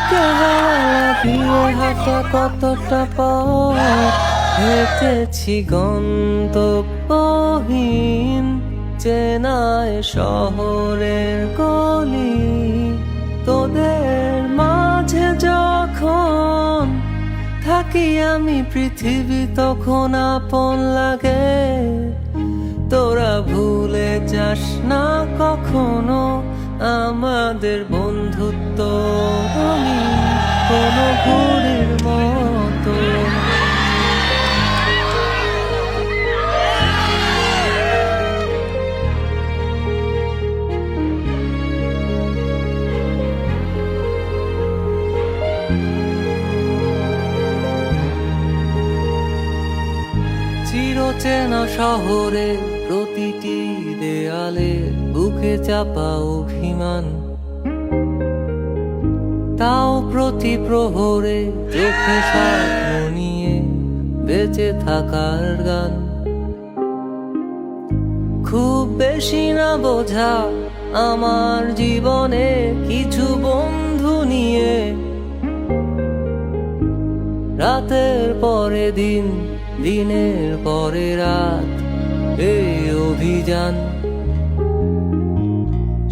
বুকে হাওয়া লাগিয়ে হাঁটা কতটা পথ হেঁটেছি গন্তব্যহীন চেনায় শহরের গলি। তোদের মাঝে যখন থাকি আমি পৃথিবী তখন আপন লাগে। তোরা ভুলে যাস না কখনো আমাদের বন্ধুত্ব রঙিন কোনো ঘুড়ির মতো। চিরচেনা শহরে প্রতিটি দেয়ালে বুকে চাপা অভিমান, তাও প্রতি প্রহরে চোখে স্বপ্ন নিয়ে বেঁচে থাকার গান। খুব বেশি না বোঝা আমার জীবনে কিছু বন্ধু নিয়ে রাতের পরে দিন, দিনের পরে রাত এই অভিযান।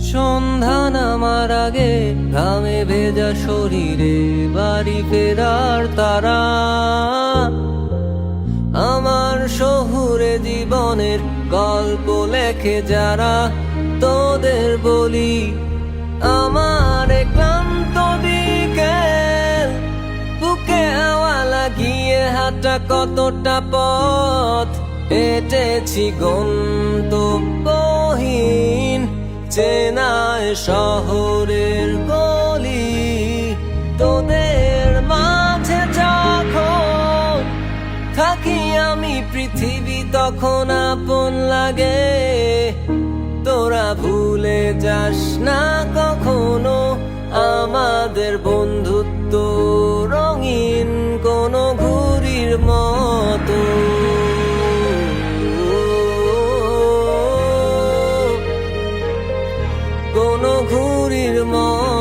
সন্ধ্যা নামার আগে ঘামে ভেজা শরীরে বাড়ি ফেরার তারা। আমার শহুরে জীবনের গল্প লেখে যারা, তোদের বলি আমার ক্লান্ত বিকেল বুকে হাওয়া লাগিয়ে হাঁটা কতটা পথ হেঁটেছি গন্তব্যহীন চেনায় শহরের গলি। তোদের মাঝে যখন থাকি আমি পৃথিবী তখন আপন লাগে। তোরা ভুলে যাস না কখনো আমাদের বন্ধুত্ব রঙিন কোনো ঘুড়ির মতো। কোনো ঘুড়ির মতো।